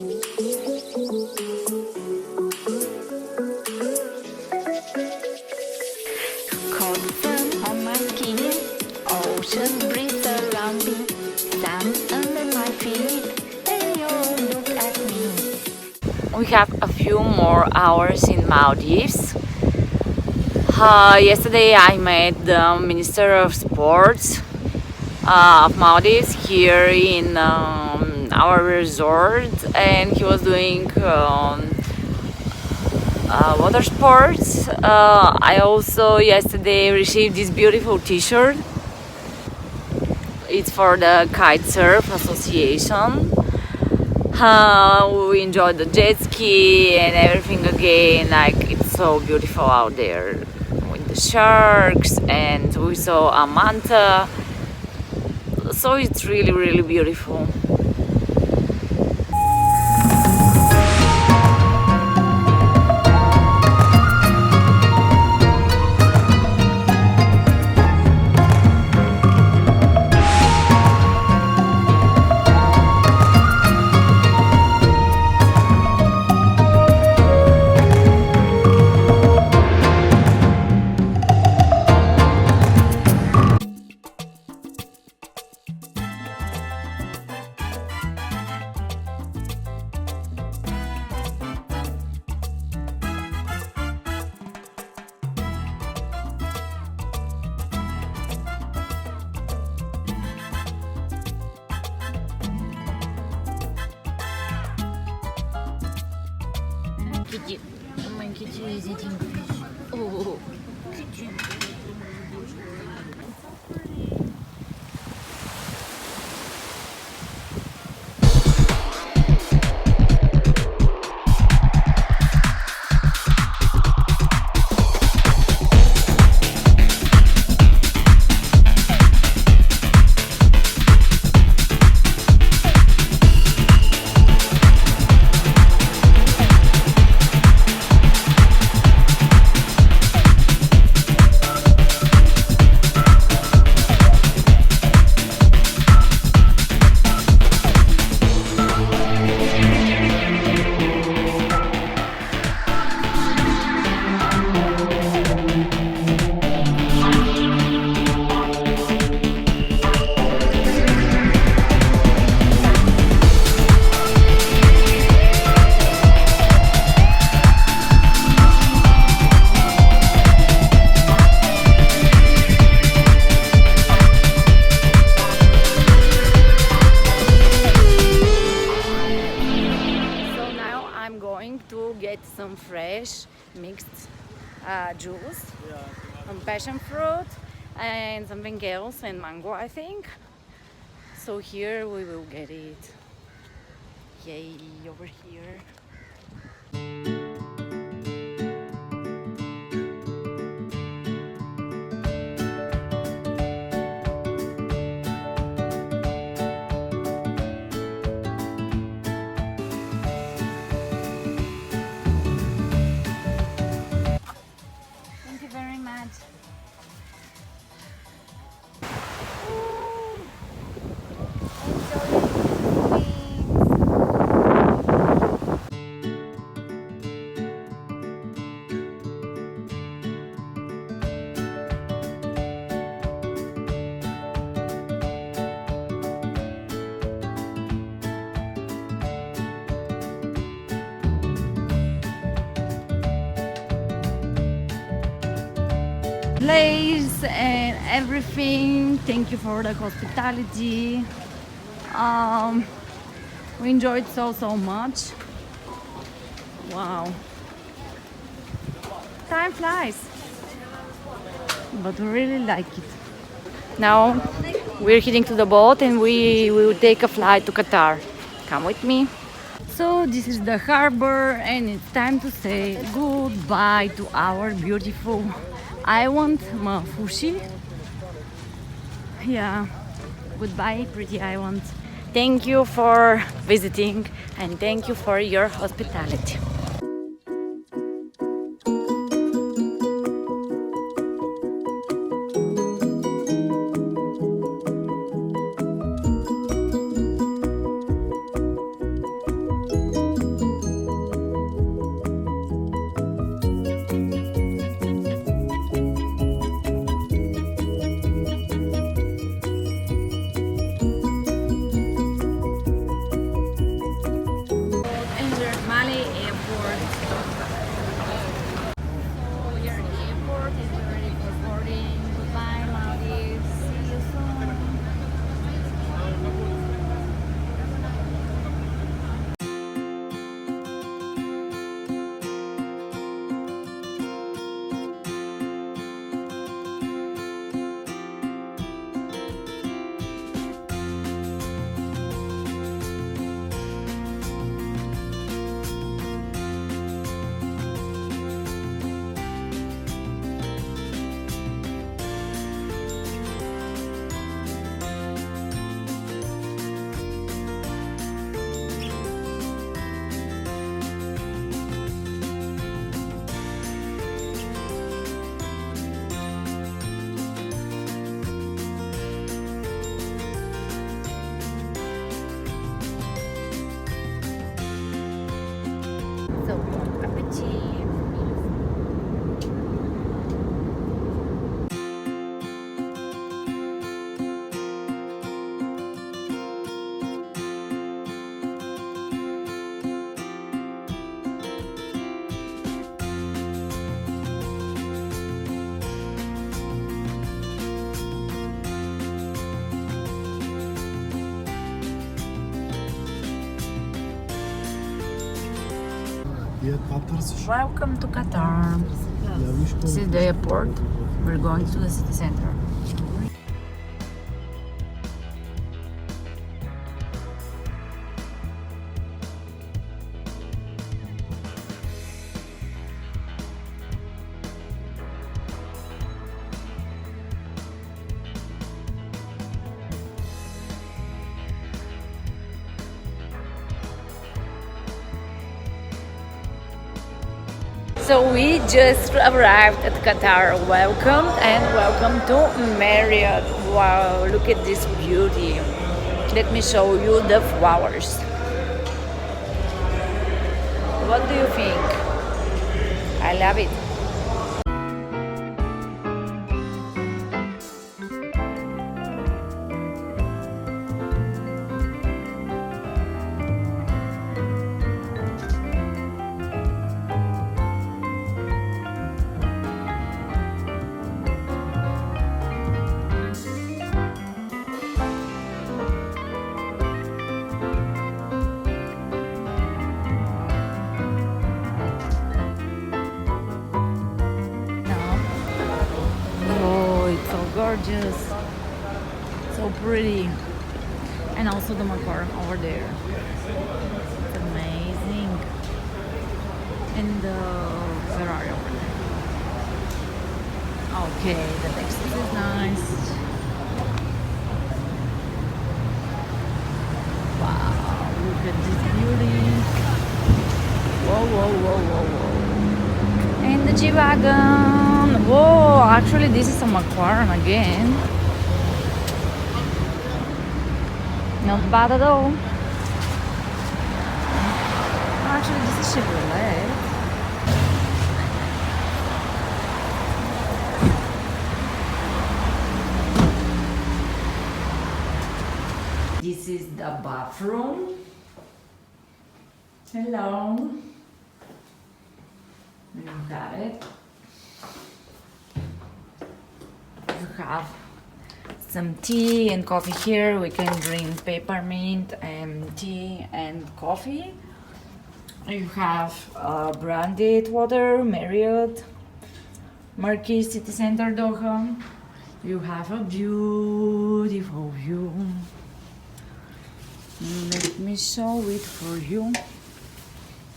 Cold sun on my skin, ocean breeze around me, sand under my feet, and you look at me. We have a few more hours in Maldives. Yesterday I met the Minister of Sports of Maldives here in our resort, and he was doing water sports. I also yesterday received this beautiful t-shirt. It's for the Kite Surf Association. We enjoyed the jet ski and everything again. Like, it's so beautiful out there with the sharks, and we saw a manta. So it's really, really beautiful. Kitty, my kitty is eating fish. Oh, kitty. To get some fresh mixed juice, passion fruit and something else, and mango, I think. So here we will get it. Yay, over here. Place and everything. Thank you for the hospitality. We enjoyed so much. Wow, time flies, but we really like it. Now we're heading to the boat and we will take a flight to Qatar. Come with me. So this is the harbor and it's time to say goodbye to our beautiful island, Mafushi. Yeah, goodbye, pretty island. Thank you for visiting and thank you for your hospitality. So, bon appetit. Welcome to Qatar. This is the airport. We're going to the city center. So we just arrived at Qatar. Welcome and welcome to Marriott. Wow, look at this beauty. Let me show you the flowers. What do you think? I love it. Oh, it's so gorgeous, so pretty, and also the makaron over there. It's amazing, and the Ferrari over there. Okay, the Texas is nice. Wow, look at this beauty. Whoa, whoa, whoa, whoa, whoa. And the G-Wagon. Whoa, actually this is a McLaren again. Not bad at all. Actually this is Chevrolet. This is the bathroom. Hello. You got it. You have some tea and coffee here. We can drink peppermint and tea and coffee. You have branded water, Marriott, Marquis City Center, Doha. You have a beautiful view. Let me show it for you.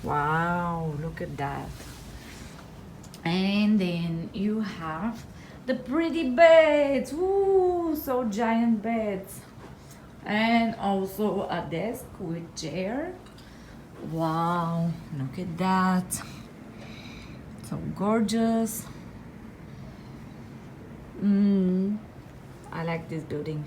Wow, look at that. And then you have the pretty beds. Ooh, so giant beds. And also a desk with chair. Wow, look at that. So gorgeous. I like this building.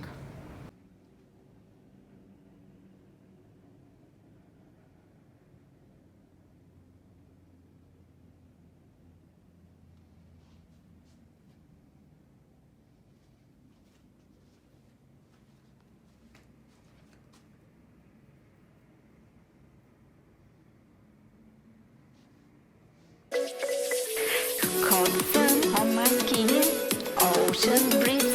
Cold sun on my skin, ocean breeze